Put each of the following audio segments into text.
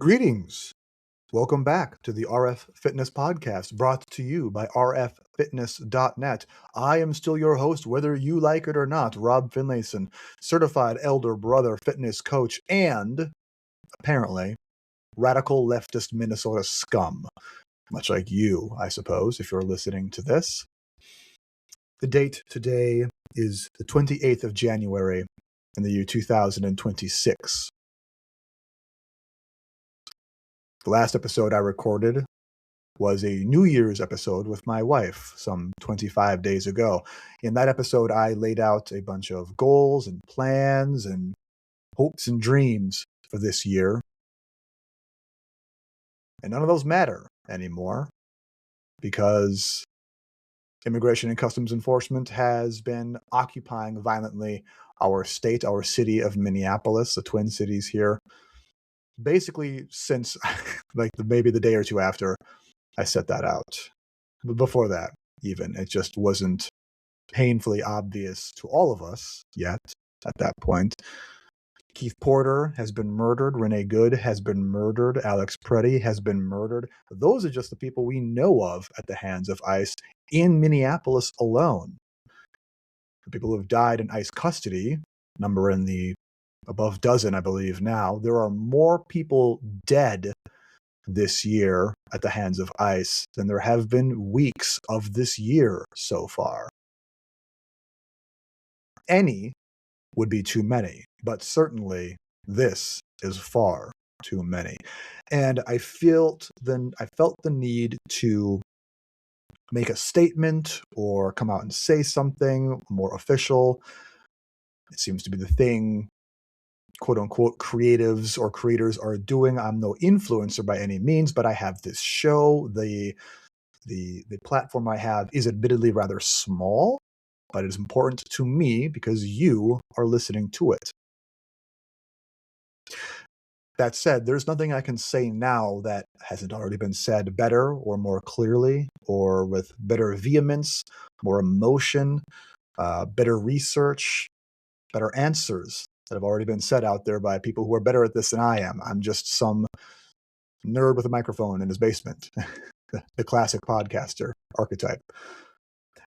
Greetings. Welcome back to the RF Fitness Podcast, brought to you by rffitness.net. I am still your host, whether you like it or not, Rob Finlayson, certified elder brother fitness coach, and apparently radical leftist Minnesota scum, much like you, I suppose, if you're listening to this. The date today is the 28th of January in the year 2026. The last episode I recorded was a New Year's episode with my wife some 25 days ago. In that episode, I laid out a bunch of goals and plans and hopes and dreams for this year. And none of those matter anymore because Immigration and Customs Enforcement has been occupying violently our state, our city of Minneapolis, the Twin Cities here, basically since maybe the day or two after I set that out. But before that, even, it just wasn't painfully obvious to all of us yet at that point. Keith Porter has been murdered. Renee Good has been murdered. Alex Preddy has been murdered. Those are just the people we know of at the hands of ICE in Minneapolis alone. The people who have died in ICE custody, number in the above dozen, I believe now. There are more people dead this year at the hands of ICE than there have been weeks of this year so far. Any would be too many, but certainly this is far too many. And I felt the need to make a statement or come out and say something more official. It seems to be the thing, quote unquote, creatives or creators are doing. I'm no influencer by any means, but I have this show. The platform I have is admittedly rather small, but it is important to me because you are listening to it. That said, there's nothing I can say now that hasn't already been said better or more clearly or with better vehemence, more emotion, better research, better answers that have already been said out there by people who are better at this than I am. I'm just some nerd with a microphone in his basement, the classic podcaster archetype.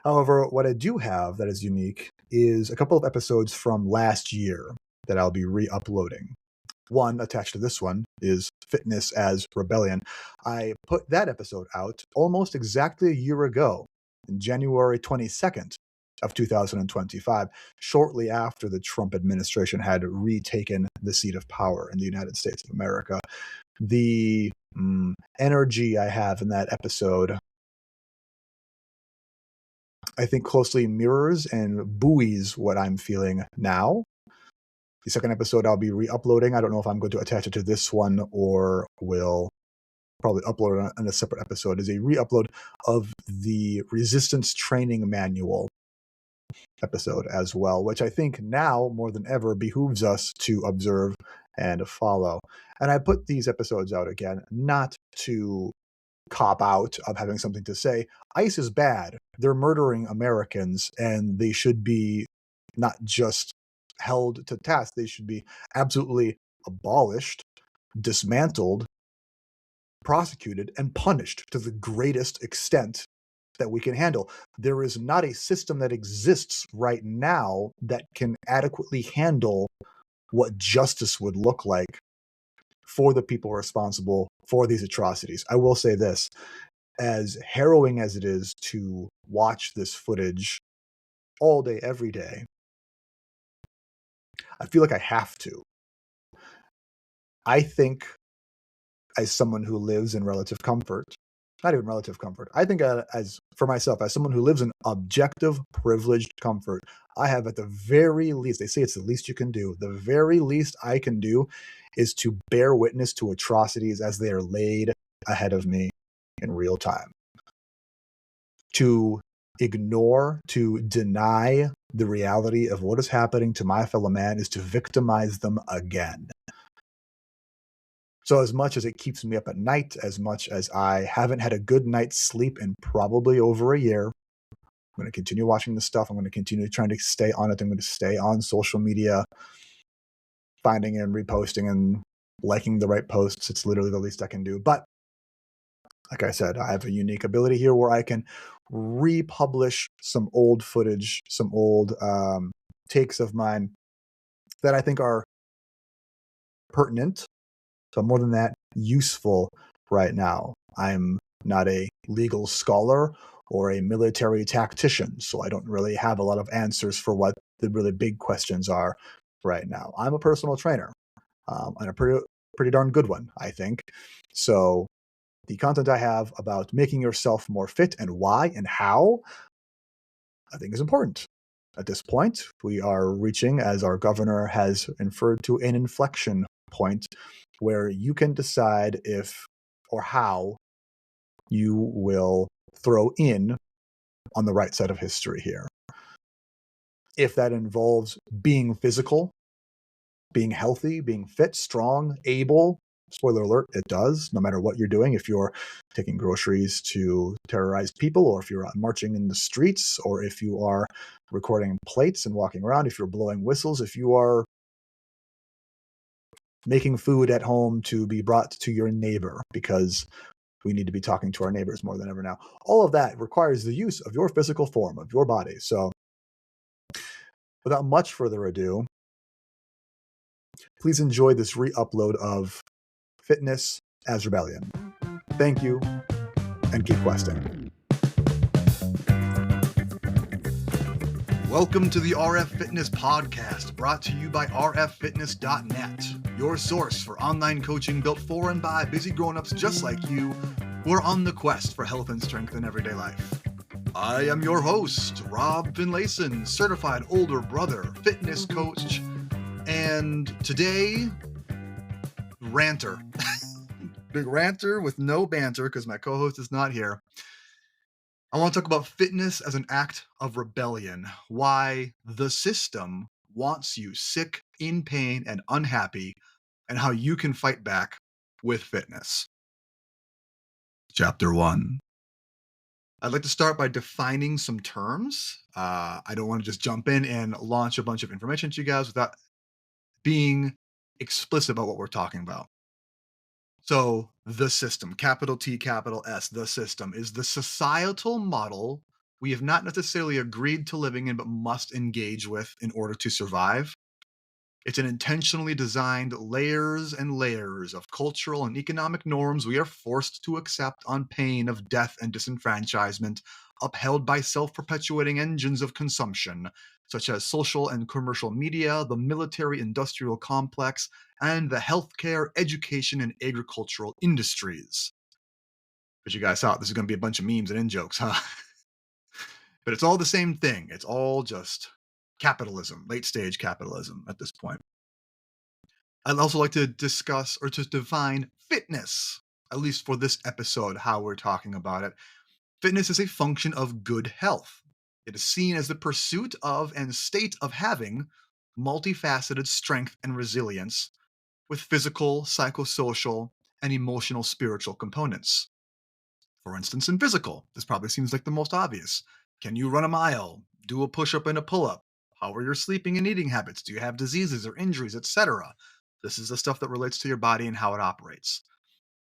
However, what I do have that is unique is a couple of episodes from last year that I'll be re-uploading. One attached to this one is Fitness as Rebellion. I put that episode out almost exactly a year ago, on January 22nd of 2025, shortly after the Trump administration had retaken the seat of power in the United States of America. The energy I have in that episode, I think, closely mirrors and buoys what I'm feeling now. The second episode I'll be re-uploading. I don't know if I'm going to attach it to this one or will probably upload it on a separate episode. Is a re-upload of the Resistance Training Manual episode as well, which I think now more than ever behooves us to observe and follow. And I put these episodes out again, not to cop out of having something to say. ICE is bad. They're murdering Americans, and they should be not just held to task. They should be absolutely abolished, dismantled, prosecuted, and punished to the greatest extent that we can handle. There is not a system that exists right now that can adequately handle what justice would look like for the people responsible for these atrocities. I will say this, as harrowing as it is to watch this footage all day, every day, I feel like I have to. I think, as someone who lives in relative comfort, not even relative comfort, I think as for myself, as someone who lives in objective privileged comfort, I have at the very least, they say it's the least you can do, the very least I can do is to bear witness to atrocities as they are laid ahead of me in real time. To ignore, to deny the reality of what is happening to my fellow man is to victimize them again. So as much as it keeps me up at night, as much as I haven't had a good night's sleep in probably over a year, I'm going to continue watching this stuff. I'm going to continue trying to stay on it. I'm going to stay on social media, finding and reposting and liking the right posts. It's literally the least I can do. But like I said, I have a unique ability here where I can republish some old footage, some old takes of mine that I think are pertinent, but more than that, useful right now. I'm not a legal scholar or a military tactician, so I don't really have a lot of answers for what the really big questions are right now. I'm a personal trainer, and a pretty darn good one, I think. So the content I have about making yourself more fit and why and how, I think is important. At this point, we are reaching, as our governor has inferred to, an inflection point where you can decide if or how you will throw in on the right side of history here. If that involves being physical, being healthy, being fit, strong, able, spoiler alert, it does, no matter what you're doing. If you're taking groceries to terrorize people, or if you're marching in the streets, or if you are recording plates and walking around, if you're blowing whistles, if you are making food at home to be brought to your neighbor, because we need to be talking to our neighbors more than ever now. All of that requires the use of your physical form, of your body. So without much further ado, please enjoy this re-upload of Fitness as Rebellion. Thank you, and keep questing. Welcome to the RF Fitness Podcast, brought to you by rffitness.net, your source for online coaching built for and by busy grown-ups just like you who are on the quest for health and strength in everyday life. I am your host, Rob Finlayson, certified older brother, fitness coach, and today, ranter. Big ranter with no banter because my co-host is not here. I want to talk about fitness as an act of rebellion, why the system wants you sick, in pain, and unhappy, and how you can fight back with fitness. Chapter 1. I'd like to start by defining some terms. I don't want to just jump in and launch a bunch of information to you guys without being explicit about what we're talking about. So, the system, capital T, capital S, the system, is the societal model we have not necessarily agreed to living in, but must engage with in order to survive. It's an intentionally designed layers and layers of cultural and economic norms we are forced to accept on pain of death and disenfranchisement, upheld by self-perpetuating engines of consumption, such as social and commercial media, the military-industrial complex, and the healthcare, education, and agricultural industries. But you guys thought this is going to be a bunch of memes and in-jokes, huh? But it's all the same thing. It's all just capitalism, late-stage capitalism at this point. I'd also like to discuss or to define fitness, at least for this episode, how we're talking about it. Fitness is a function of good health. It is seen as the pursuit of and state of having multifaceted strength and resilience with physical, psychosocial, and emotional spiritual components. For instance, in physical, this probably seems like the most obvious. Can you run a mile? Do a push-up and a pull-up? How are your sleeping and eating habits? Do you have diseases or injuries, etc.? This is the stuff that relates to your body and how it operates.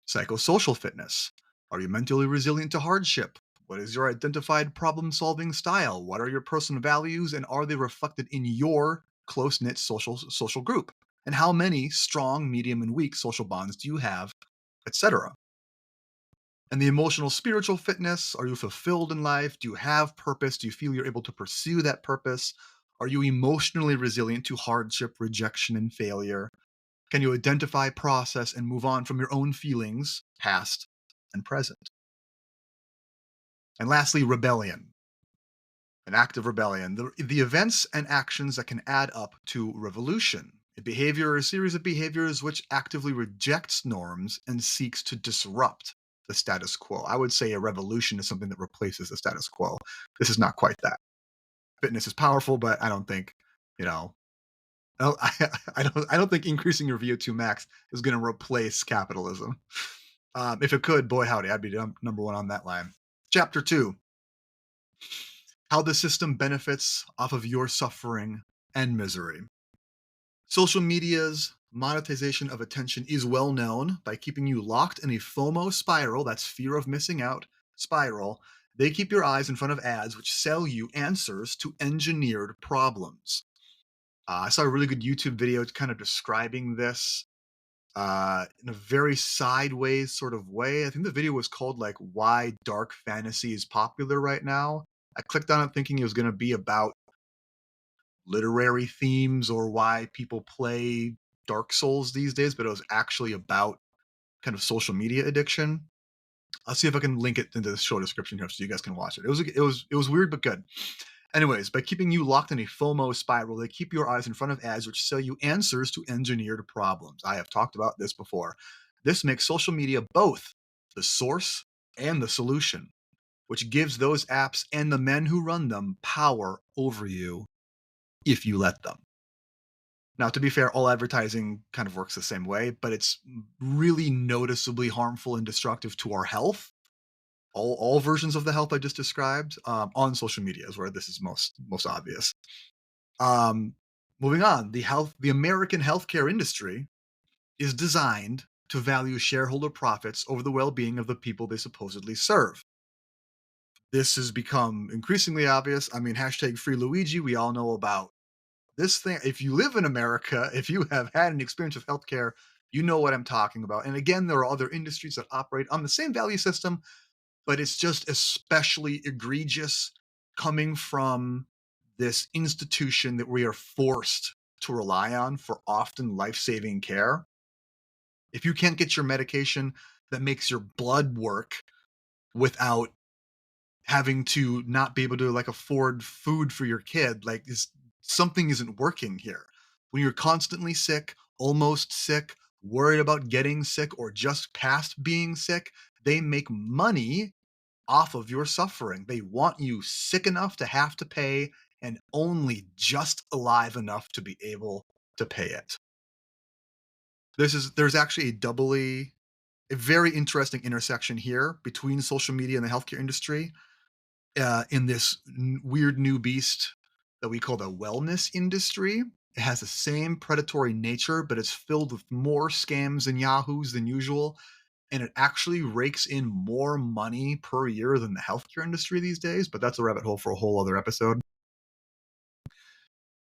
Psychosocial fitness. Are you mentally resilient to hardship? What is your identified problem-solving style? What are your personal values, and are they reflected in your close-knit social group? And how many strong, medium, and weak social bonds do you have, etc.? And the emotional spiritual fitness, are you fulfilled in life? Do you have purpose? Do you feel you're able to pursue that purpose? Are you emotionally resilient to hardship, rejection, and failure? Can you identify, process, and move on from your own feelings, past and present? And lastly, rebellion. An act of rebellion. The events and actions that can add up to revolution. A behavior or a series of behaviors which actively rejects norms and seeks to disrupt the status quo. I would say a revolution is something that replaces the status quo. This is not quite that. Fitness is powerful, but I don't think, I don't think increasing your VO2 max is going to replace capitalism. If it could, boy howdy, I'd be number one on that line. Chapter 2. How the system benefits off of your suffering and misery. Social media's monetization of attention is well known by keeping you locked in a FOMO spiral, that's fear of missing out spiral. They keep your eyes in front of ads which sell you answers to engineered problems. I saw a really good YouTube video kind of describing this in a very sideways sort of way. I think the video was called like "Why Dark Fantasy is Popular Right Now." I clicked on it thinking it was going to be about literary themes or why people play Dark Souls these days, but it was actually about kind of social media addiction. I'll see if I can link it into the show description here so you guys can watch it. It was weird but good. Anyways, by keeping you locked in a FOMO spiral, they keep your eyes in front of ads which sell you answers to engineered problems. I have talked about this before. This makes social media both the source and the solution, which gives those apps and the men who run them power over you if you let them. Now, to be fair, all advertising kind of works the same way, but it's really noticeably harmful and destructive to our health. All versions of the health I just described on social media is where this is most obvious. Um, Moving on, the American healthcare industry is designed to value shareholder profits over the well-being of the people they supposedly serve. This has become increasingly obvious. I mean, hashtag free Luigi. We all know about this thing. If you live in America, if you have had an experience with healthcare, you know what I'm talking about. And again, there are other industries that operate on the same value system, but it's just especially egregious coming from this institution that we are forced to rely on for often life-saving care. If you can't get your medication that makes your blood work without having to not be able to like afford food for your kid, like is something isn't working here. When you're constantly sick, almost sick, worried about getting sick or just past being sick, they make money off of your suffering. They want you sick enough to have to pay and only just alive enough to be able to pay it. There's actually a very interesting intersection here between social media and the healthcare industry in this weird new beast that we call the wellness industry. It has the same predatory nature, but it's filled with more scams and yahoos than usual. And it actually rakes in more money per year than the healthcare industry these days. But that's a rabbit hole for a whole other episode.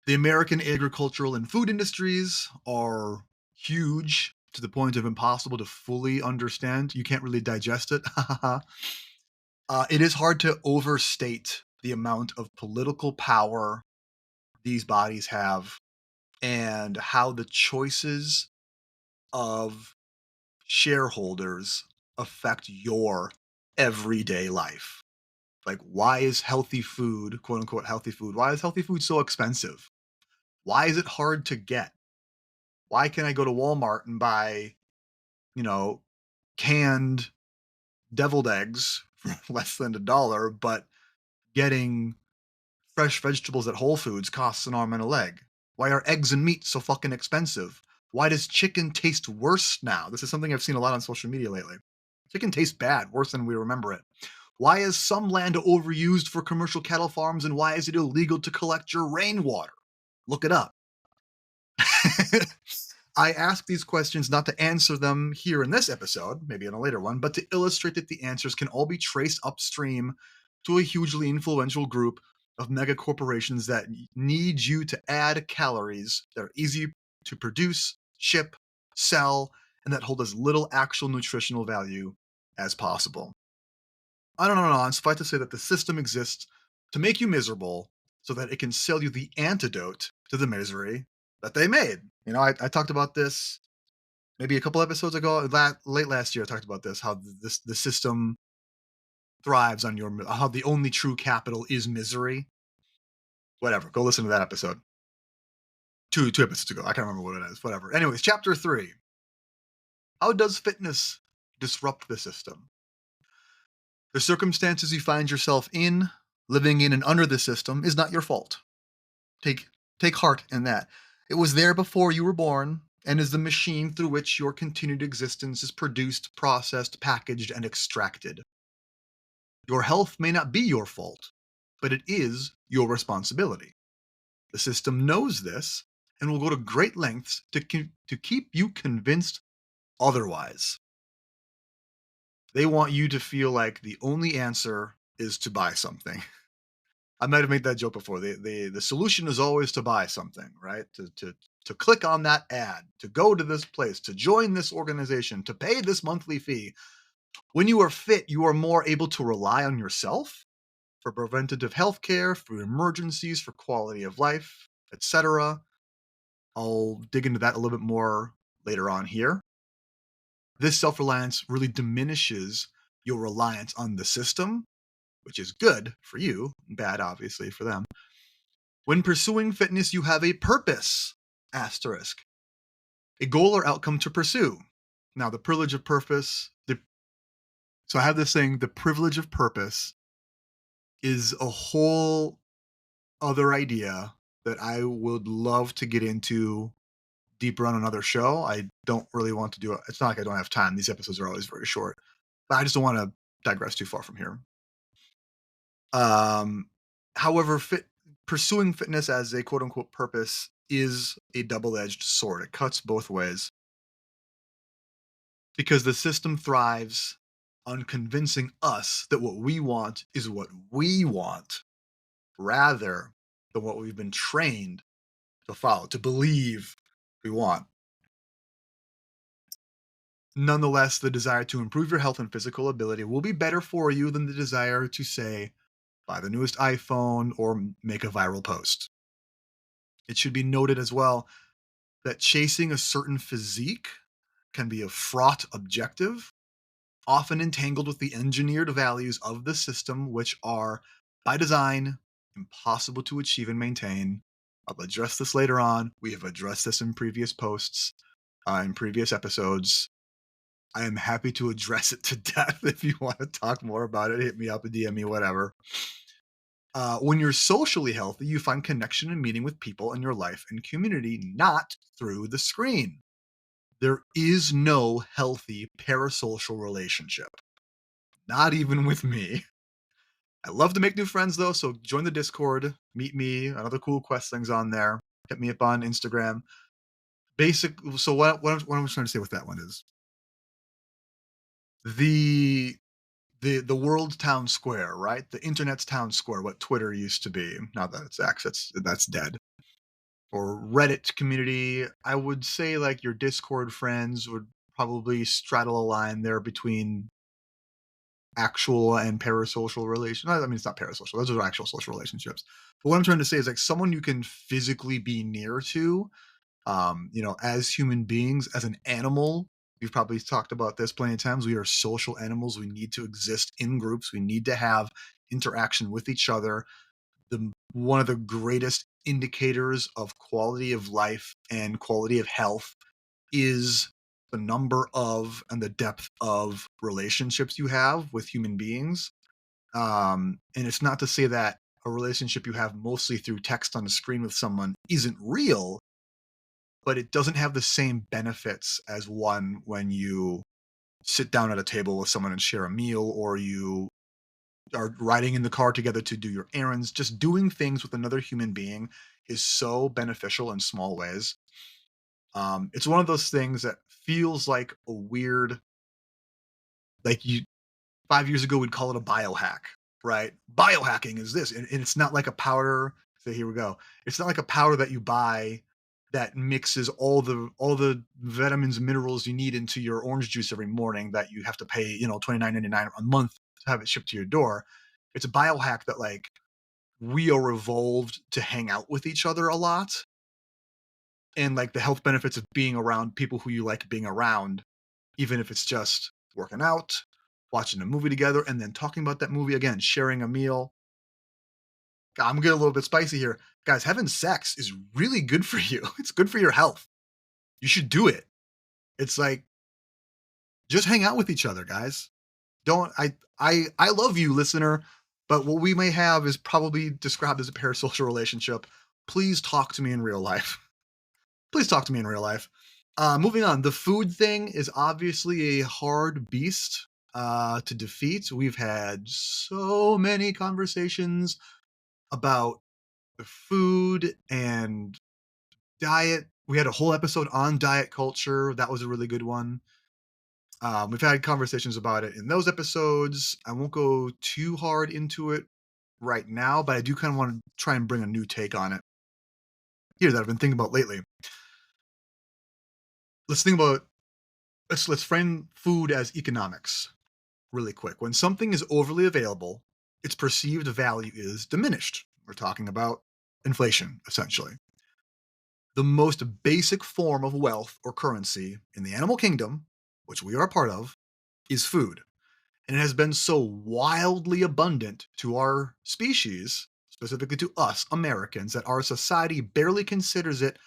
The American agricultural and food industries are huge to the point of impossible to fully understand. You can't really digest it. It is hard to overstate the amount of political power these bodies have and how the choices of shareholders affect your everyday life. Like, why is healthy food, quote unquote, healthy food, why is healthy food so expensive? Why is it hard to get? Why can I go to Walmart and buy, you know, canned deviled eggs for less than $1, but getting fresh vegetables at Whole Foods costs an arm and a leg? Why are eggs and meat so fucking expensive? Why does chicken taste worse now? This is something I've seen a lot on social media lately. Chicken tastes bad, worse than we remember it. Why is some land overused for commercial cattle farms and why is it illegal to collect your rainwater? Look it up. I ask these questions not to answer them here in this episode, maybe in a later one, but to illustrate that the answers can all be traced upstream to a hugely influential group of mega corporations that need you to add calories that are easy to produce, ship, sell, and that hold as little actual nutritional value as possible. I don't know, suffice to say that the system exists to make you miserable so that it can sell you the antidote to the misery that they made. You know, I talked about this maybe a couple episodes ago, late last year. I talked about this, how the system thrives on how the only true capital is misery. Whatever, go listen to that episode. Two episodes ago, I can't remember what it is. Whatever. Anyways, chapter 3. How does fitness disrupt the system? The circumstances you find yourself in, living in and under the system, is not your fault. Take heart in that. It was there before you were born and is the machine through which your continued existence is produced, processed, packaged, and extracted. Your health may not be your fault, but it is your responsibility. The system knows this and will go to great lengths to keep you convinced otherwise. They want you to feel like the only answer is to buy something. I might have made that joke before. The solution is always to buy something, right? To click on that ad, to go to this place, to join this organization, to pay this monthly fee. When you are fit, you are more able to rely on yourself for preventative health care, for emergencies, for quality of life, etc. I'll dig into that a little bit more later on here. This self-reliance really diminishes your reliance on the system, which is good for you, bad obviously for them. When pursuing fitness, you have a purpose, asterisk, a goal or outcome to pursue. Now, the privilege of purpose, so I have this thing, the privilege of purpose is a whole other idea that I would love to get into deeper on another show. I don't really want to do it. It's not like I don't have time. These episodes are always very short, but I just don't want to digress too far from here. Um, However, pursuing fitness as a quote unquote purpose is a double edged sword. It cuts both ways because the system thrives on convincing us that what we want is what we want rather than what we've been trained to follow, to believe we want. Nonetheless, the desire to improve your health and physical ability will be better for you than the desire to, say, buy the newest iPhone or make a viral post. It should be noted as well that chasing a certain physique can be a fraught objective, often entangled with the engineered values of the system, which are, by design, impossible to achieve and maintain. I'll address this later on. We have addressed this in previous posts, in previous episodes. I am happy to address it to death. If you want to talk more about it, hit me up and DM me, whatever. When you're socially healthy, you find connection and meaning with people in your life and community, not through the screen. There is no healthy parasocial relationship, not even with me. I love to make new friends though, so join the Discord, meet me, and other cool quest things on there. Hit me up on Instagram. So what I'm trying to say with that one is the the world's town square, right? The internet's town square, what Twitter used to be. Now that it's X, that's dead. Or Reddit community, I would say like your Discord friends would probably straddle a line there between actual and parasocial relations. I mean, it's not parasocial; those are actual social relationships. But what I'm trying to say is like someone you can physically be near to. As human beings, as an animal, we've probably talked about this plenty of times. We are social animals. We need to exist in groups. We need to have interaction with each other. One of the greatest indicators of quality of life and quality of health is the number of and the depth of relationships you have with human beings. And it's not to say that a relationship you have mostly through text on a screen with someone isn't real, but it doesn't have the same benefits as one when you sit down at a table with someone and share a meal, or you are riding in the car together to do your errands. Just doing things with another human being is so beneficial in small ways. It's one of those things that feels like a weird, like you 5 years ago we'd call it a biohack, right? Biohacking is this, and it's not like a powder. So here we go. It's not like a powder that you buy that mixes all the vitamins and minerals you need into your orange juice every morning that you have to pay, $29.99 a month to have it shipped to your door. It's a biohack that like we are evolved to hang out with each other a lot, and like the health benefits of being around people who you like being around, even if it's just working out, watching a movie together, and then talking about that movie again, sharing a meal. I'm getting a little bit spicy here. Guys, having sex is really good for you. It's good for your health. You should do it. It's like just hang out with each other, guys. Don't I love you, listener, but what we may have is probably described as a parasocial relationship. Please talk to me in real life. Please talk to me in real life. Moving on, the food thing is obviously a hard beast to defeat. We've had so many conversations about the food and Diet, we had a whole episode on diet culture. That was a really good one. We've had conversations about it in those episodes. I won't go too hard into it right now, but I do kind of want to try and bring a new take on it here that I've been thinking about lately. Let's think about let's frame food as economics really quick. When something is overly available, its perceived value is diminished. We're talking about inflation, essentially. The most basic form of wealth or currency in the animal kingdom, which we are a part of, is food. And it has been so wildly abundant to our species, specifically to us Americans, that our society barely considers it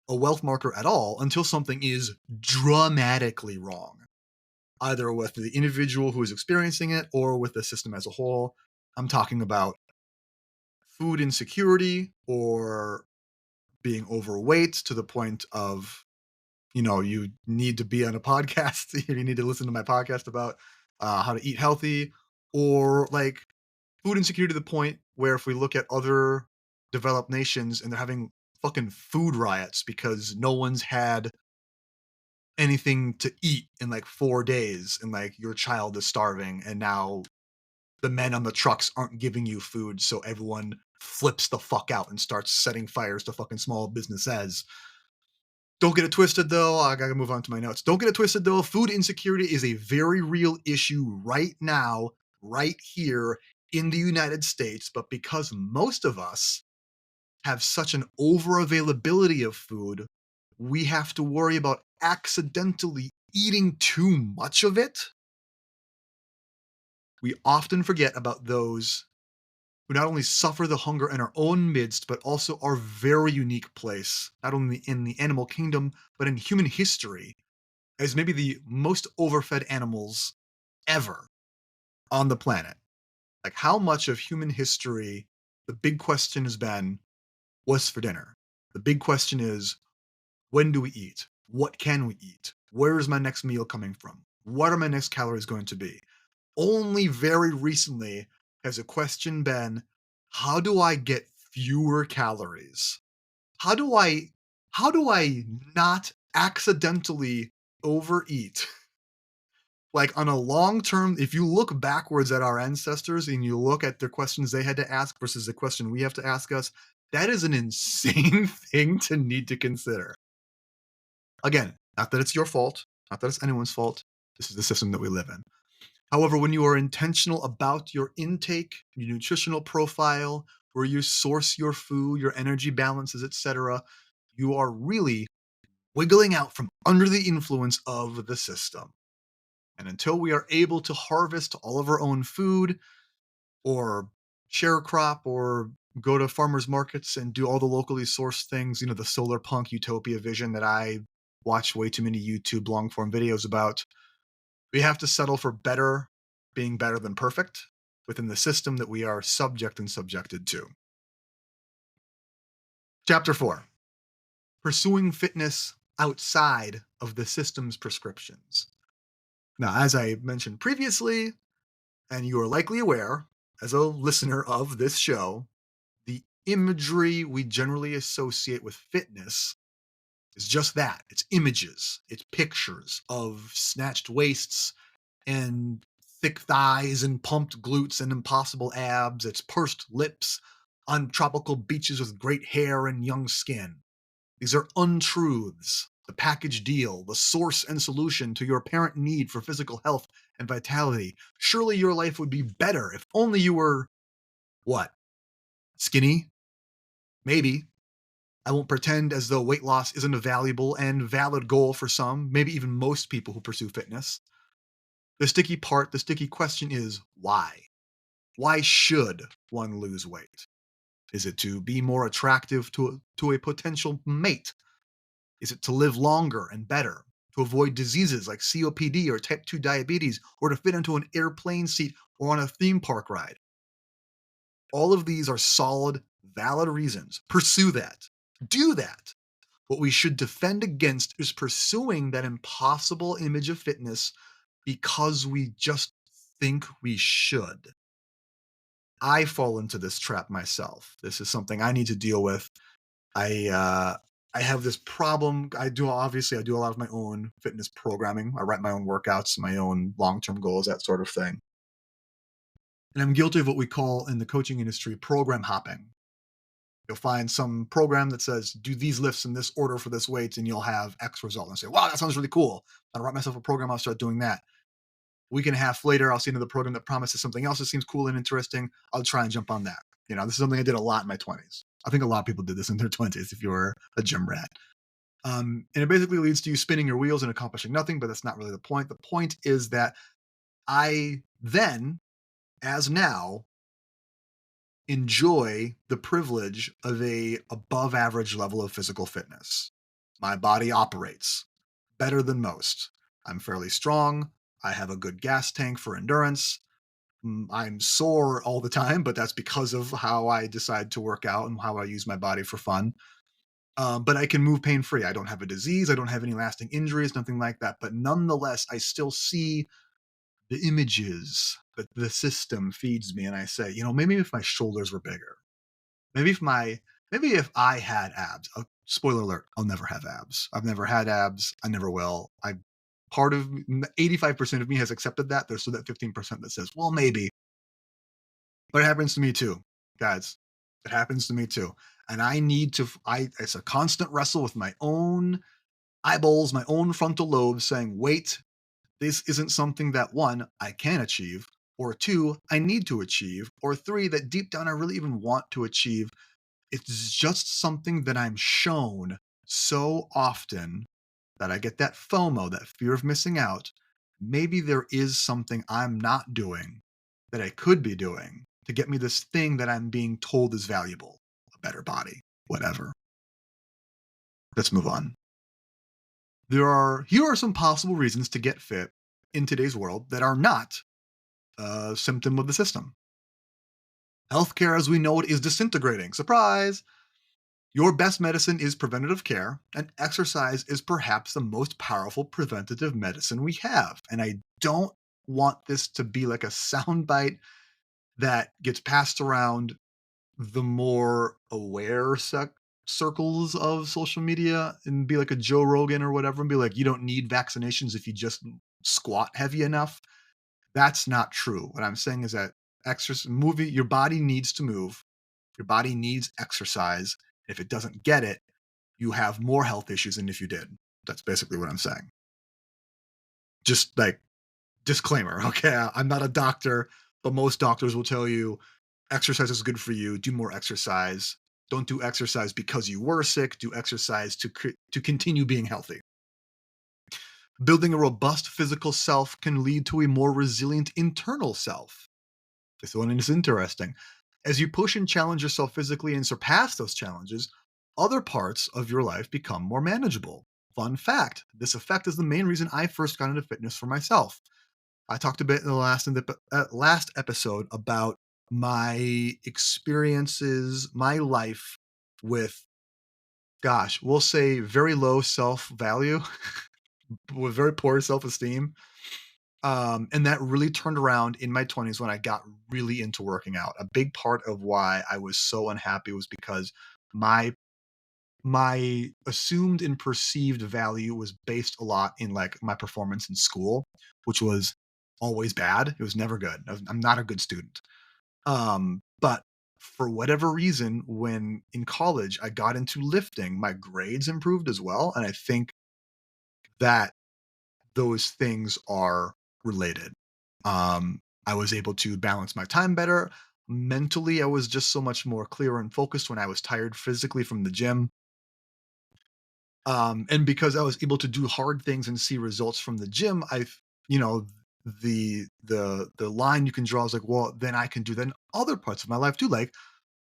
a wealth marker at all until something is dramatically wrong, either with the individual who is experiencing it or with the system as a whole. I'm talking about food insecurity or being overweight to the point of, you need to be on a podcast, you need to listen to my podcast about how to eat healthy, or like food insecurity to the point where if we look at other developed nations and they're having fucking food riots because no one's had anything to eat in like 4 days and like your child is starving and now the men on the trucks aren't giving you food, so everyone flips the fuck out and starts setting fires to fucking small businesses. Don't get it twisted though. I gotta move on to my notes. Don't get it twisted though. Food insecurity is a very real issue right now, right here in the United States. But because most of us have such an over availability of food, we have to worry about accidentally eating too much of it. We often forget about those who not only suffer the hunger in our own midst, but also our very unique place, not only in the animal kingdom, but in human history, as maybe the most overfed animals ever on the planet. Like, how much of human history, the big question has been, what's for dinner? The big question is, when do we eat? What can we eat? Where is my next meal coming from? What are my next calories going to be? Only very recently has a question been, how do I get fewer calories? How do I how do I not accidentally overeat? Like on a long term, if you look backwards at our ancestors and you look at the questions they had to ask versus the question we have to ask us, that is an insane thing to need to consider. Again, not that it's your fault, not that it's anyone's fault. This is the system that we live in. However, when you are intentional about your intake, your nutritional profile, where you source your food, your energy balances, etc., you are really wiggling out from under the influence of the system. And until we are able to harvest all of our own food or share a crop or go to farmers markets and do all the locally sourced things, the solar punk utopia vision that I watch way too many YouTube long form videos about, we have to settle for better being better than perfect within the system that we are subject and subjected to. Chapter 4: Pursuing fitness outside of the system's prescriptions. Now, as I mentioned previously, and you are likely aware as a listener of this show, the imagery we generally associate with fitness is just that. It's images, it's pictures of snatched waists and thick thighs and pumped glutes and impossible abs. It's pursed lips on tropical beaches with great hair and young skin. These are untruths, the package deal, the source and solution to your apparent need for physical health and vitality. Surely your life would be better if only you were, what? Skinny? Maybe. I won't pretend as though weight loss isn't a valuable and valid goal for some, maybe even most people who pursue fitness. The sticky question is why? Why should one lose weight? Is it to be more attractive to a potential mate? Is it to live longer and better? To avoid diseases like COPD or type 2 diabetes, or to fit into an airplane seat or on a theme park ride? All of these are solid, valid reasons. Pursue that. Do that. What we should defend against is pursuing that impossible image of fitness because we just think we should. I fall into this trap myself. This is something I need to deal with. I I have this problem. I do a lot of my own fitness programming. I write my own workouts, my own long-term goals, that sort of thing. And I'm guilty of what we call in the coaching industry program hopping. You'll find some program that says, do these lifts in this order for this weight, and you'll have X result. And I say, wow, that sounds really cool. I'll write myself a program. I'll start doing that. A week and a half later, I'll see another program that promises something else that seems cool and interesting. I'll try and jump on that. This is something I did a lot in my 20s. I think a lot of people did this in their 20s if you were a gym rat. And it basically leads to you spinning your wheels and accomplishing nothing, but that's not really the point. The point is that I then, as now, enjoy the privilege of a above average level of physical fitness. My body operates better than most. I'm fairly strong. I have a good gas tank for endurance. I'm sore all the time, but that's because of how I decide to work out and how I use my body for fun. But I can move pain free. I don't have a disease. I don't have any lasting injuries, nothing like that. But nonetheless, I still see the images that the system feeds me. And I say, maybe if my shoulders were bigger, maybe if I had abs. Spoiler alert, I'll never have abs. I've never had abs. I never will. I Part of 85% of me has accepted that. There's still that 15% that says, well, maybe. But it happens to me too, guys. It happens to me too. And I need to, it's a constant wrestle with my own eyeballs, my own frontal lobes saying, wait, this isn't something that one, I can achieve, or two, I need to achieve, or three, that deep down I really even want to achieve. It's just something that I'm shown so often that I get that FOMO, that fear of missing out. Maybe there is something I'm not doing that I could be doing to get me this thing that I'm being told is valuable, a better body, whatever. Let's move on. Here are some possible reasons to get fit in today's world that are not a symptom of the system. Healthcare as we know it is disintegrating. Surprise! Your best medicine is preventative care, and exercise is perhaps the most powerful preventative medicine we have. And I don't want this to be like a soundbite that gets passed around the more aware circles of social media and be like a Joe Rogan or whatever and be like, you don't need vaccinations if you just squat heavy enough. That's not true. What I'm saying is that your body needs to move. Your body needs exercise. If it doesn't get it, you have more health issues than if you did. That's basically what I'm saying. Just like disclaimer, okay? I'm not a doctor, but most doctors will tell you exercise is good for you. Do more exercise. Don't do exercise because you were sick. Do exercise to continue being healthy. Building a robust physical self can lead to a more resilient internal self. This one is interesting. As you push and challenge yourself physically and surpass those challenges, other parts of your life become more manageable. Fun fact, this effect is the main reason I first got into fitness for myself. I talked a bit in the last episode about my experiences, my life with, gosh, we'll say very low self value, with very poor self esteem. And that really turned around in my 20s when I got really into working out. A big part of why I was so unhappy was because my my assumed and perceived value was based a lot in like my performance in school, which was always bad. It was never good. I'm not a good student. But for whatever reason, when in college I got into lifting, my grades improved as well. And I think that those things are related. I was able to balance my time better. Mentally, I was just so much more clear and focused when I was tired physically from the gym. And because I was able to do hard things and see results from the gym, you know, the line you can draw is like, well, then I can do that in other parts of my life too, like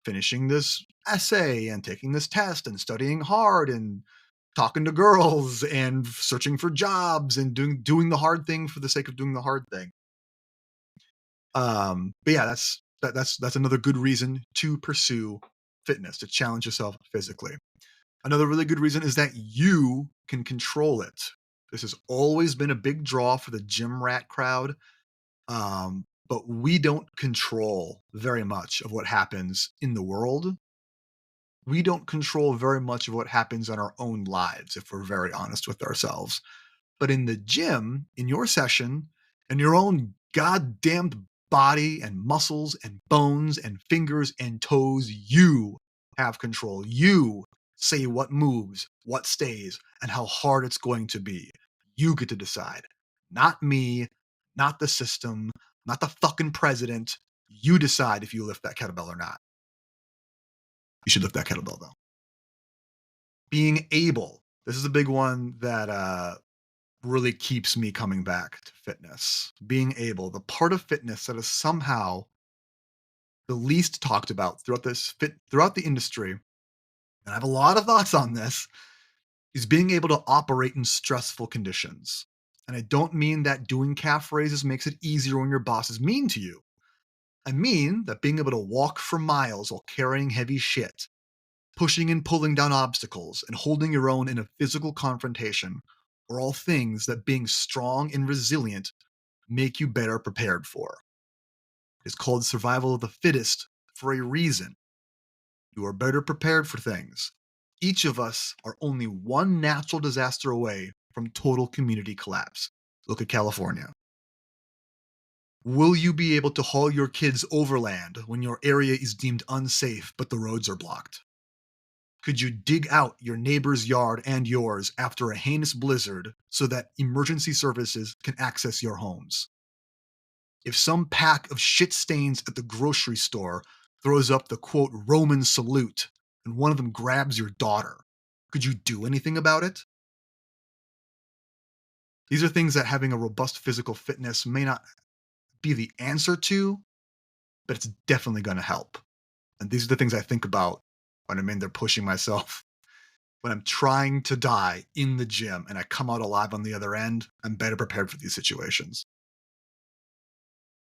finishing this essay and taking this test and studying hard and talking to girls and searching for jobs and doing the hard thing for the sake of doing the hard thing. But yeah, that's another good reason to pursue fitness, to challenge yourself physically. Another really good reason is that you can control it. This has always been a big draw for the gym rat crowd. But we don't control very much of what happens in the world. we don't control very much of what happens in our own lives if we're very honest with ourselves. But in the gym, in your session, in your own goddamned body and muscles and bones and fingers and toes, you have control. You say what moves, what stays, and how hard it's going to be. You get to decide. Not me, not the system, not the fucking president. You decide if you lift that kettlebell or not. You should lift that kettlebell though. Being able. This is a big one that really keeps me coming back to fitness. Being able, the part of fitness that is somehow the least talked about throughout the industry, and I have a lot of thoughts on this, is being able to operate in stressful conditions. And I don't mean that doing calf raises makes it easier when your boss is mean to you. I mean that being able to walk for miles while carrying heavy shit, pushing and pulling down obstacles, and holding your own in a physical confrontation are all things that being strong and resilient make you better prepared for. It's called survival of the fittest for a reason. You are better prepared for things. Each of us are only one natural disaster away from total community collapse. Look at California. Will you be able to haul your kids overland when your area is deemed unsafe but the roads are blocked? Could you dig out your neighbor's yard and yours after a heinous blizzard so that emergency services can access your homes? If some pack of shit stains at the grocery store throws up the quote Roman salute and one of them grabs your daughter, could you do anything about it? These are things that having a robust physical fitness may not be the answer to, but it's definitely going to help. And these are the things I think about when I'm in there pushing myself. When I'm trying to die in the gym and I come out alive on the other end, I'm better prepared for these situations.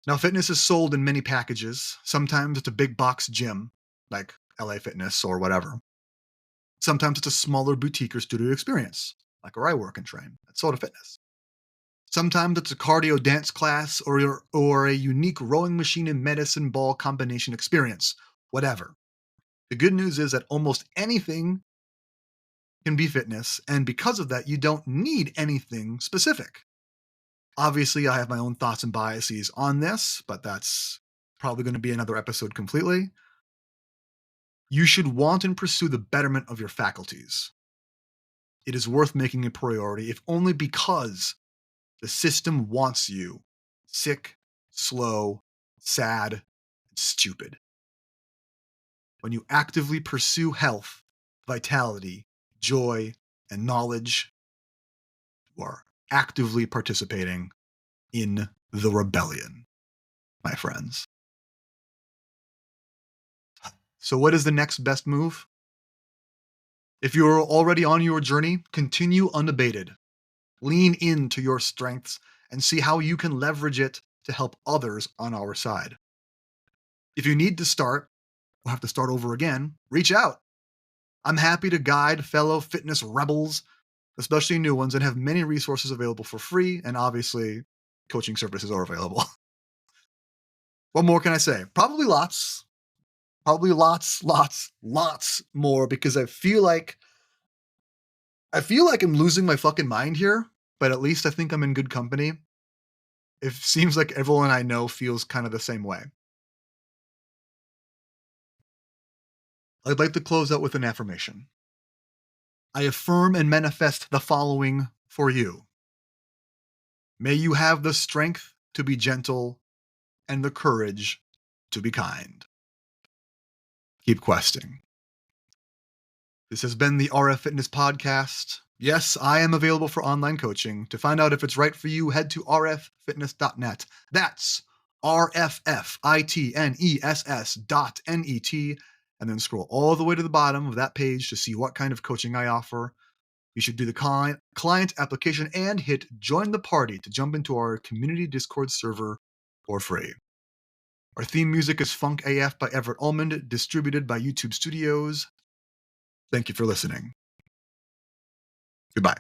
Now, fitness is sold in many packages. Sometimes it's a big box gym, like LA Fitness or whatever. Sometimes it's a smaller boutique or studio experience, like where I work and train at Soda Fitness. Sometimes it's a cardio dance class or a unique rowing machine and medicine ball combination experience, whatever. The good news is that almost anything can be fitness, and because of that, you don't need anything specific. Obviously, I have my own thoughts and biases on this, but that's probably going to be another episode completely. You should want and pursue the betterment of your faculties. It is worth making a priority, if only because the system wants you sick, slow, sad, and stupid. When you actively pursue health, vitality, joy, and knowledge, you are actively participating in the rebellion, my friends. So, what is the next best move? If you're already on your journey, continue unabated. Lean into your strengths and see how you can leverage it to help others on our side. If you need to start, or have to start over again, reach out. I'm happy to guide fellow fitness rebels, especially new ones, and have many resources available for free, and obviously, coaching services are available. What more can I say? Probably lots. Probably lots more, because I feel like I'm losing my fucking mind here, but at least I think I'm in good company. It seems like everyone I know feels kind of the same way. I'd like to close out with an affirmation. I affirm and manifest the following for you. May you have the strength to be gentle and the courage to be kind. Keep questing. This has been the RF Fitness Podcast. Yes, I am available for online coaching. To find out if it's right for you, head to rffitness.net. That's rffitness.net, and then scroll all the way to the bottom of that page to see what kind of coaching I offer. You should do the client application and hit join the party to jump into our community Discord server for free. Our theme music is Funk AF by Everett Almond, distributed by YouTube Studios. Thank you for listening. Goodbye.